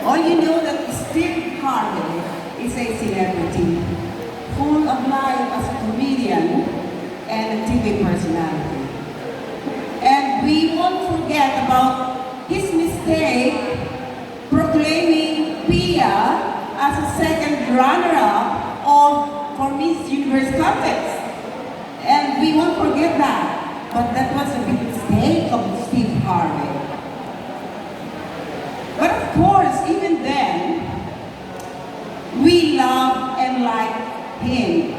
All you know that Steve Harvey is a celebrity, full of life as a comedian and a TV personality. And we won't forget about his mistake proclaiming Pia as a second runner-up for Miss Universe contest. And we won't forget that. But that was a big mistake of Steve Harvey. But of course, even then, we love and like him.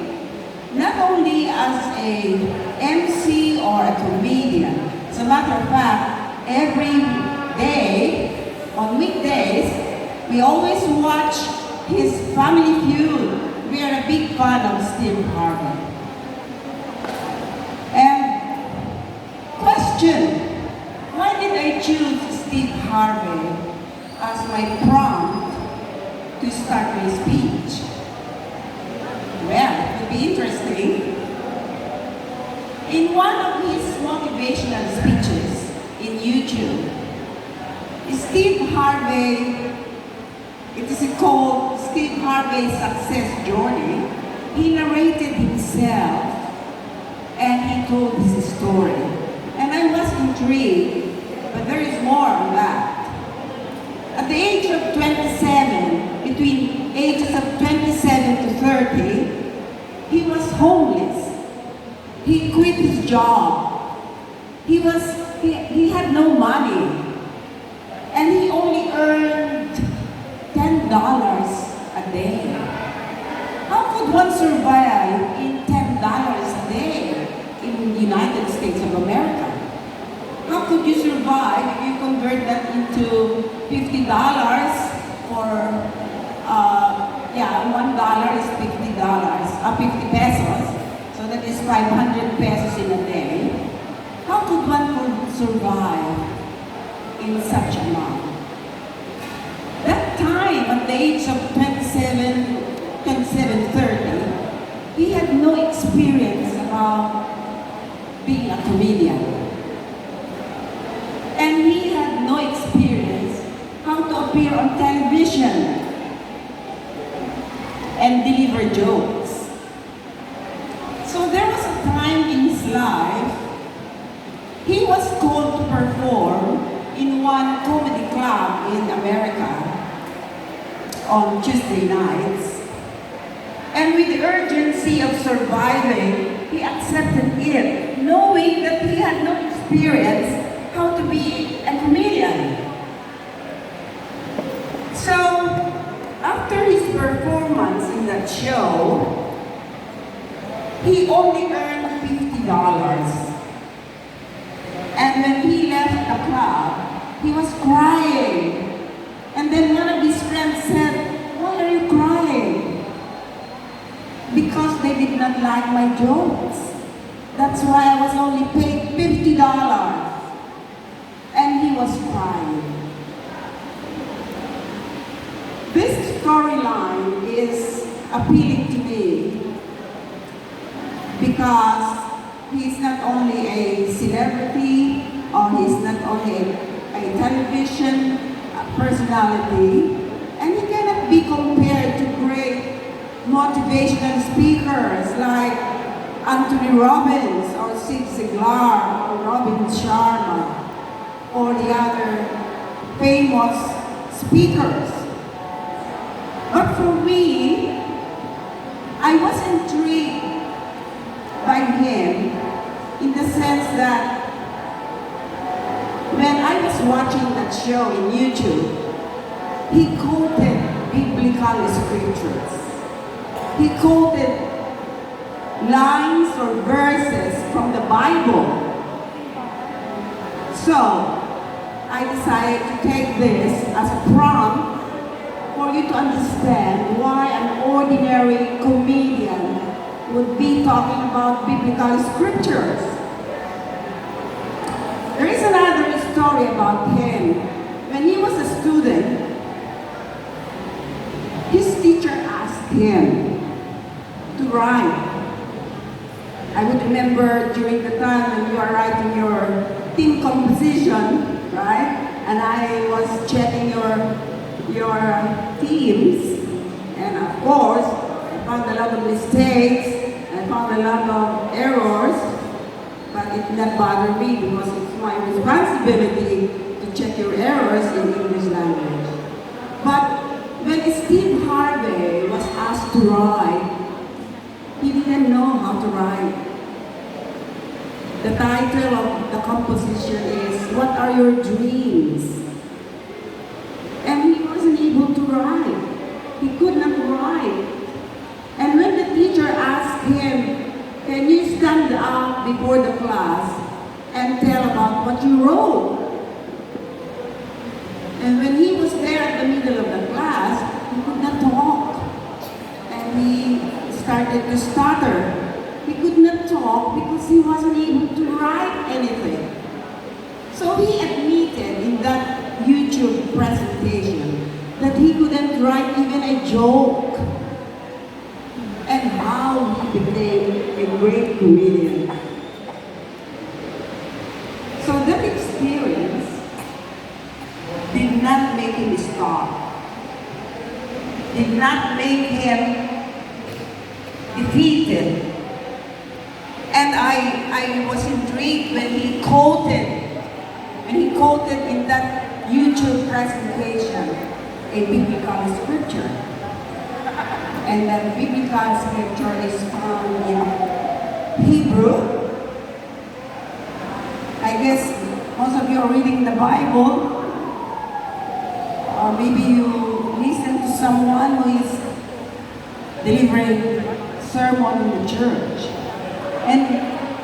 Not only as a MC or a comedian. As a matter of fact, every day, on weekdays, we always watch his Family Feud. We are a big fan of Steve Harvey. And question, why did I choose Steve Harvey as my prompt to start my speech? Well, it will be interesting. In one of his motivational speeches in YouTube, Steve Harvey, it is called Steve Harvey's Success Journey. He narrated himself and he told his story. And I was intrigued, but there is more on that. At the age of 27, between ages of 27 to 30, he was homeless. He quit his job. He had no money. And he only earned $10 a day. How could one survive in $10 a day in the United States of America? How could you survive if you convert that into $50 for, $1 is $50, 50 pesos. So that is 500 pesos in a day. How could one survive in such a amount? That time, at the age of 27, 30, he had no experience about being a comedian. And he had no experience how to appear on television and deliver jokes. So there was a time in his life, he was called to perform in one comedy club in America on Tuesday nights. And with the urgency of surviving, he accepted it, knowing that he had no experience how to be a comedian. So, after his performance in that show, he only earned $50. And when he left the club, he was crying. And then one of his friends said, "Why are you crying?" "Because they did not like my jokes. That's why I was only paid $50. And he was crying. This storyline is appealing to me because he's not only a celebrity or he's not only a television personality, and he cannot be compared to great motivational speakers like Anthony Robbins or Sid Ziglar or Robin Sharma or the other famous speakers. But for me, I was intrigued by him in the sense that when I was watching that show in YouTube, he quoted biblical scriptures. He quoted lines or verses from the Bible. So, I decided to take this as a prompt for you to understand why an ordinary comedian would be talking about biblical scriptures. There is another story about him. When he was a student, his teacher asked him to write. I would remember during the time when you are writing your team composition, right? And I was checking your your teams, and of course, I found a lot of mistakes, I found a lot of errors, but it did not bother me because it's my responsibility to check your errors in English language. But when Steve Harvey was asked to write, he didn't know how to write. The title of the composition is, "What Are Your Dreams?" And he wasn't able to write. He could not write. And when the teacher asked him, "Can you stand up before the class and tell about what you wrote?" And when he was there at the middle of the class, he could not talk. And he started to stutter. He could not talk because he wasn't able to write anything. So he admitted in that YouTube presentation that he couldn't write even a joke. And how he became a great comedian. So that experience did not make him stop. Did not make him defeated. And I was intrigued when he quoted in that YouTube presentation a biblical scripture. And that biblical scripture is found in Hebrew. I guess most of you are reading the Bible. Or maybe you listen to someone who is delivering sermon in the church. And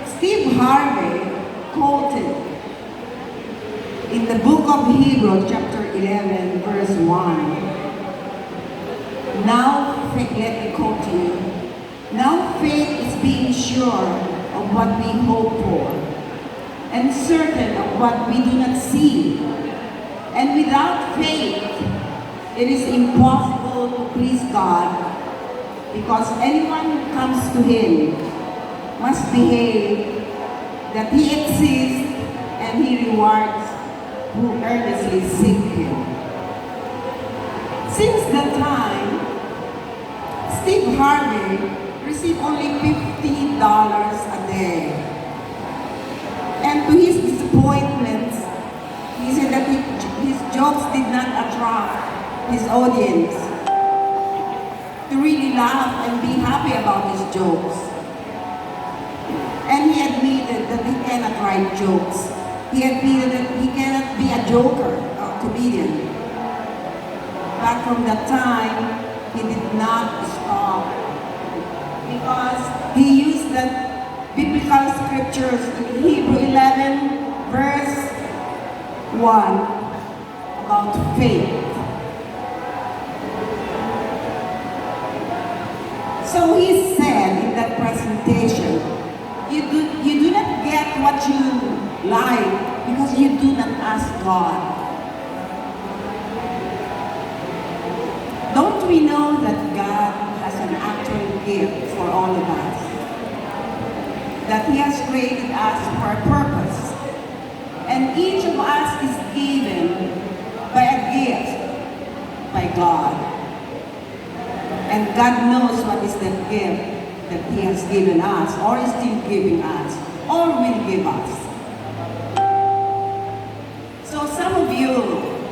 Steve Harvey quoted in the book of Hebrews, chapter 11, verse 1. Let me quote to you. Now faith is being sure of what we hope for, and certain of what we do not see. And without faith, it is impossible to please God, because anyone who comes to Him must behave that He exists and He rewards who earnestly seek Him. Since that time, Steve Harvey received only $50 a day. And to his disappointment, he said that his jokes did not attract his audience to really laugh and be happy about his jokes. And he admitted that he cannot write jokes. He admitted that he cannot be a joker, a comedian. But from that time, he did not stop, because he used the biblical scriptures in Hebrews 11, verse 1, about faith. So he said in that presentation, you do not get what you like because you do not ask God. Don't we know that God has an actual gift for all of us? That He has created us for a purpose. And each of us is given by a gift by God. And God knows what is that gift that He has given us, or is still giving us, or will give us. So some of you,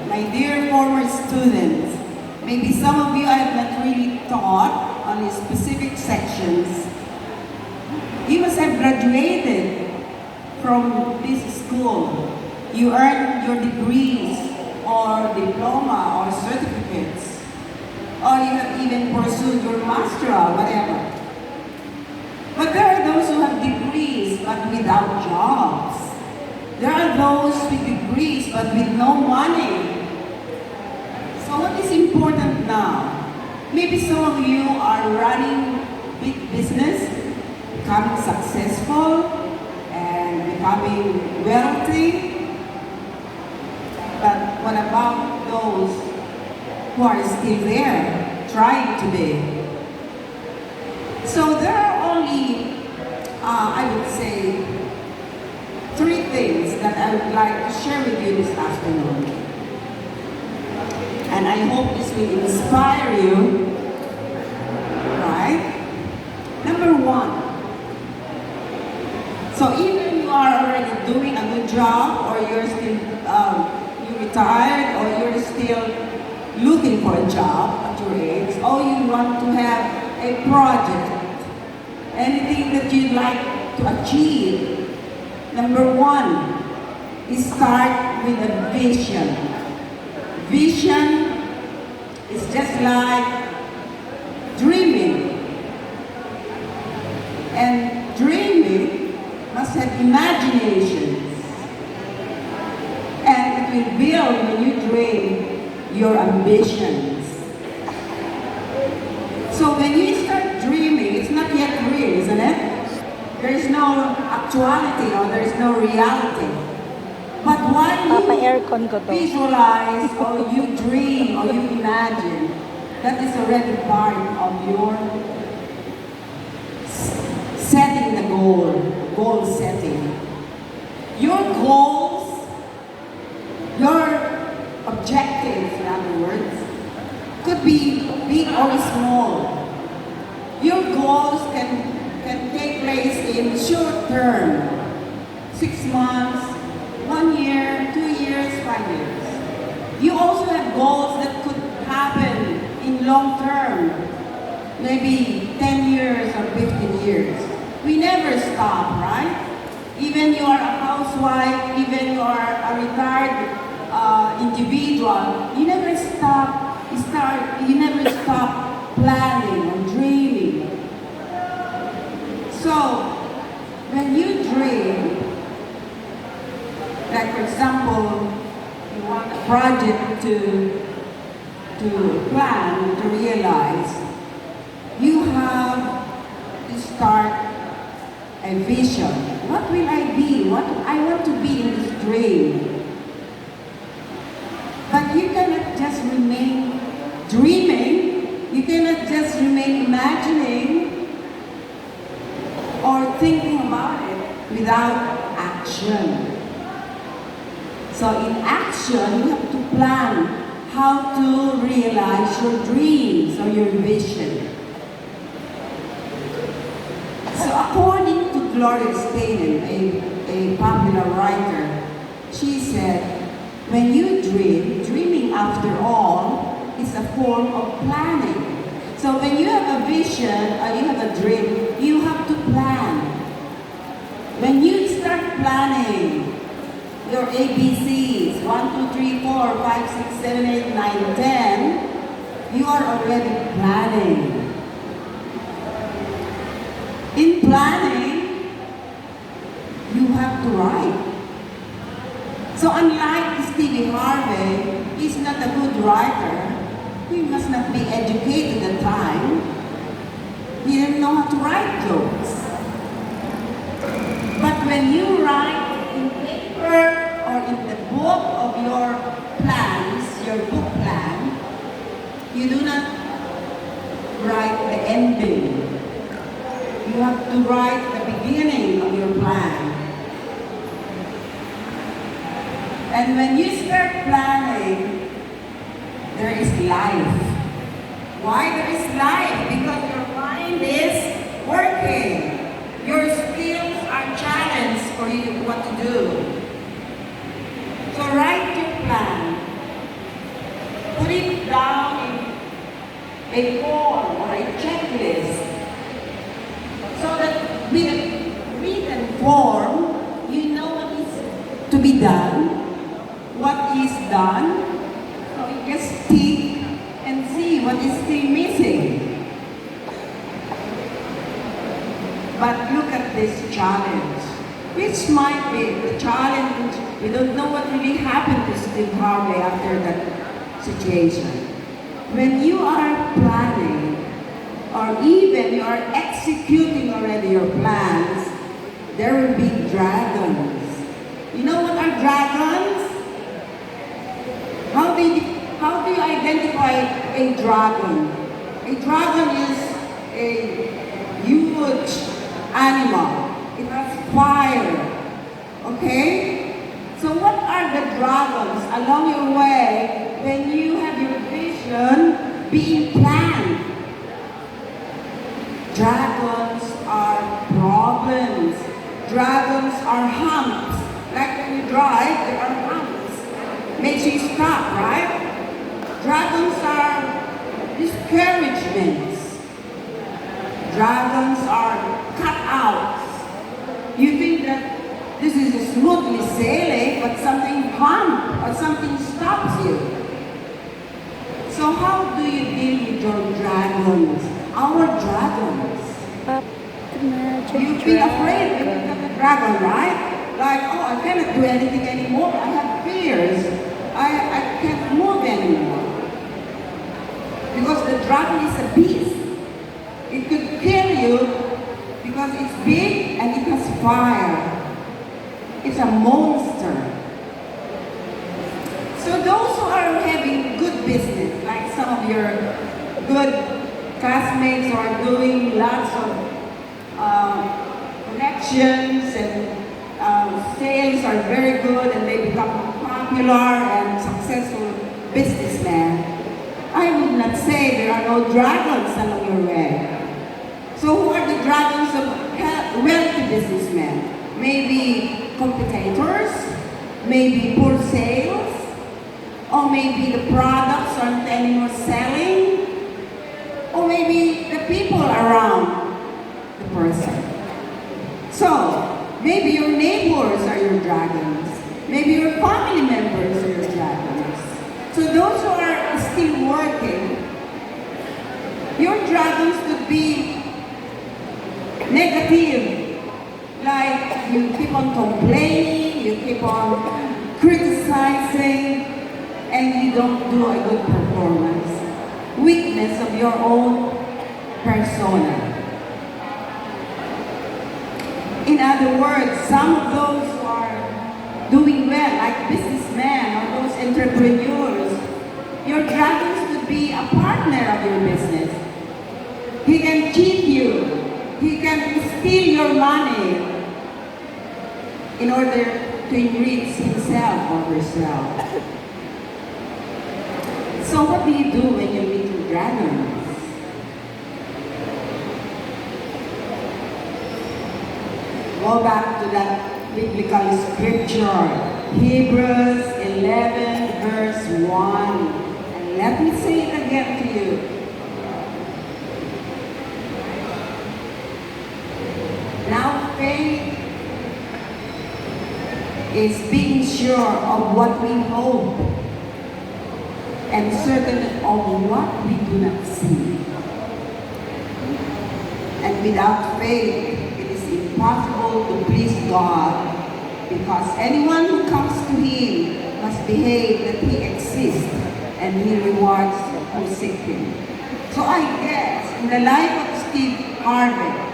my dear former students, maybe some of you I have not really taught on specific sections. You must have graduated from this school. You earned your degrees or diploma or certificates. Or you have even pursued your master or whatever. But there are those who have degrees but without jobs. There are those with degrees but with no money. So what is important now? Maybe some of you are running big business, becoming successful, and becoming wealthy. But what about those who are still there, trying to be? So there are only, I would say, 3 things that I would like to share with you this afternoon. And and I hope this will inspire you, right? Number one, so even you are already doing a good job, or you're still, you retired, or you're still looking for a job at your age, or you want to have a project, anything that you'd like to achieve, number one, is start with a vision. Vision is just like dreaming. And dreaming must have imaginations. And it will build, when you dream, your ambitions. So when you start dreaming, it's not yet real, isn't it? There is no actuality, or there is no reality. But while you visualize, or you dream, or you imagine, that is already part of your setting the goal setting. Your goals, your objectives, in other words, could be big or small. Your goals can take place in short term, 6 months, 1 year, 2 years, 5 years. You also have goals that could happen in long term, maybe 10 years or 15 years. We never stop, right? Even you are a housewife, even you are a retired individual, you never stop. You never stop planning and dreaming. So when you dream, like for example, you want a project to plan, to realize, you have to start a vision. What will I be? What I want to be in this dream. But you cannot just remain dreaming. You cannot just remain imagining or thinking about it without action. So in action, you have to plan how to realize your dreams or your vision. So according to Gloria Steinem, a popular writer, she said, when you dream, dreaming after all is a form of planning. So when you have a vision or you have a dream, you have to plan. When you start planning your ABCs, 1, 2, 3, 4, 5, 6, 7, 8, 9, 10, you are already planning. In planning, you have to write. So unlike Stevie Harvey, he's not a good writer. He must not be educated at the time. He didn't know how to write jokes. But when you write in paper or in the book of your plans, your book plan, you do not write the ending. You have to write the beginning of your plan. And when you start planning, there is life. Why there is life? Because your mind is working. Your skills are challenged for you what to do. So write your plan. Put it down in a form or a checklist. So that with a written form, you know what is to be done, what is done, so you can stick and see what is still missing. But look at this challenge, which might be the challenge. We don't know what really happened to Steve Harvey after that situation. When you are planning, or even you are executing already your plans, there will be dragons. You know what are dragons? How do you identify a dragon? A dragon is a huge animal. It has fire. Okay? So what are the dragons along your way when you have your vision being planned. Dragons are problems. Dragons are humps. Like when you drive, there are humps. Makes you stop, right? Dragons are discouragements. Dragons are cutouts. You think that this is smoothly sailing, but something humps or something stops you. So how do you deal with your dragons? Our dragons. You feel afraid when you get a dragon, right? Like, oh, I cannot do anything anymore. I have fears. I can't move anymore. Because the dragon is a beast. It could kill you because it's big and it has fire. It's a monster. So those who are having good business, like some of your good classmates who are doing lots of connections and sales are very good and they become popular and successful businessmen, I would not say there are no dragons along your way. So who are the dragons of wealthy businessmen? Maybe competitors, maybe poor sales, or maybe the products aren't anymore selling, or maybe the people around the person. So, maybe your neighbors are your dragons. Maybe your family members are your dragons. So those who are still working, your dragons could be negative. Like you keep on complaining, you keep on criticizing, and you don't do a good performance. Weakness of your own persona. In other words, some of those who are doing well, like businessmen or those entrepreneurs, your dragons could be a partner of your business. He can cheat you. He can steal your money in order to enrich himself or herself. So what do you do when you meet your dragons? Go back to that biblical scripture, Hebrews 11 verse 1. And let me say it again to you. Now faith is being sure of what we hope and certain of what we do not see. And without faith, it is impossible to please God, because anyone who comes to Him must behave that He exists and He rewards who seek Him. So I guess in the life of Steve Harvey,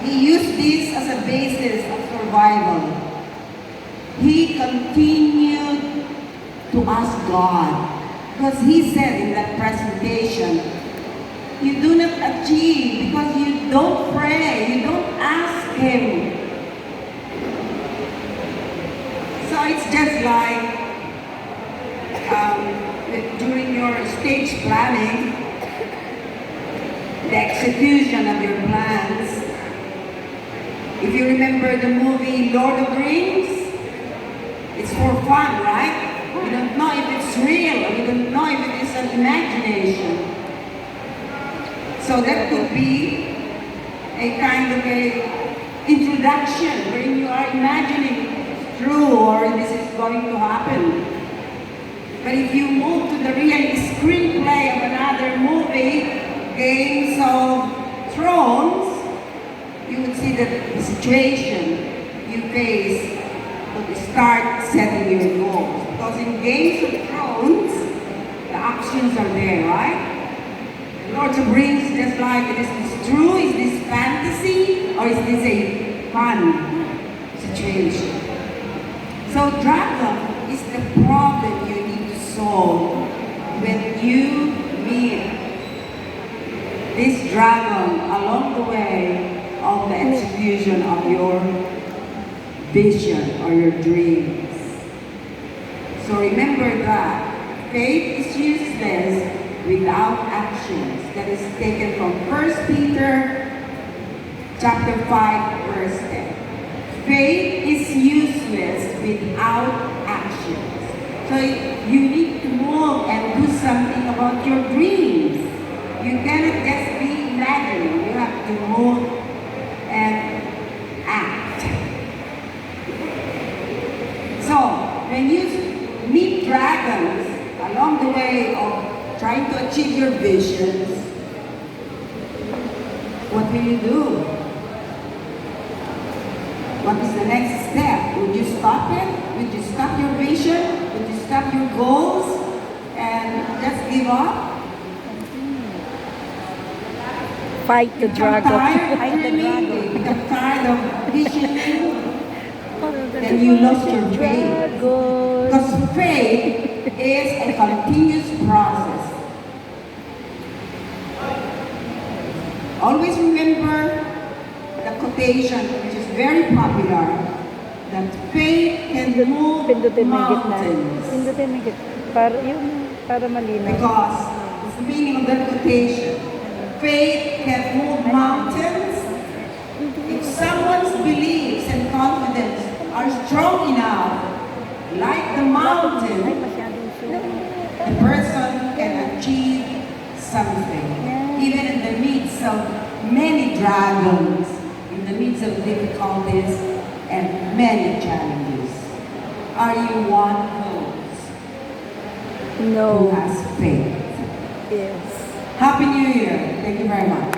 he used this as a basis of survival. He continued to ask God, because he said in that presentation, you do not achieve because you don't pray, you don't ask Him. So it's just like during your stage planning, the execution of your plans. If you remember the movie Lord of the Rings, it's for fun, right? You don't know if it's real, or you don't know if it is an imagination. So that could be a kind of a introduction wherein you are imagining it's true or this is going to happen. But if you move to the real screenplay of another movie, Games of Thrones, you would see that the situation you face would start setting your goals. Because in Games of Thrones, the actions are there, right? Lord of the Rings, just like, is this true? Is this fantasy? Or is this a fun situation? So dragon is the problem you need to solve when you meet this dragon along the way of the execution of your vision or your dreams. So remember that faith is is useless without actions. That is taken from 1 Peter chapter 5, verse 10. Faith is useless without actions. So you need to move and do something about your dreams. You cannot just be imagining. You have to move and act. So when you meet dragons along the way of trying to achieve your visions, what will you do? What is the next step? Would you stop it? Would you stop your vision? Would you stop your goals and just give up? Fight the dragon. Fight the dragon. Become tired of visioning. Then you lost your faith. Because faith is a continuous process. Always remember the quotation, which is very popular, that faith can move mountains. Pindutin mo gitna. Para malinaw. Because it's the meaning of that quotation. Faith can move mountains. If someone's beliefs and confidence are strong enough, like the mountain, the person can achieve something. Even in the midst of many dragons, in the midst of difficulties and many challenges. Are you one of those who No. has faith? Yes. Happy New Year. Thank you very much.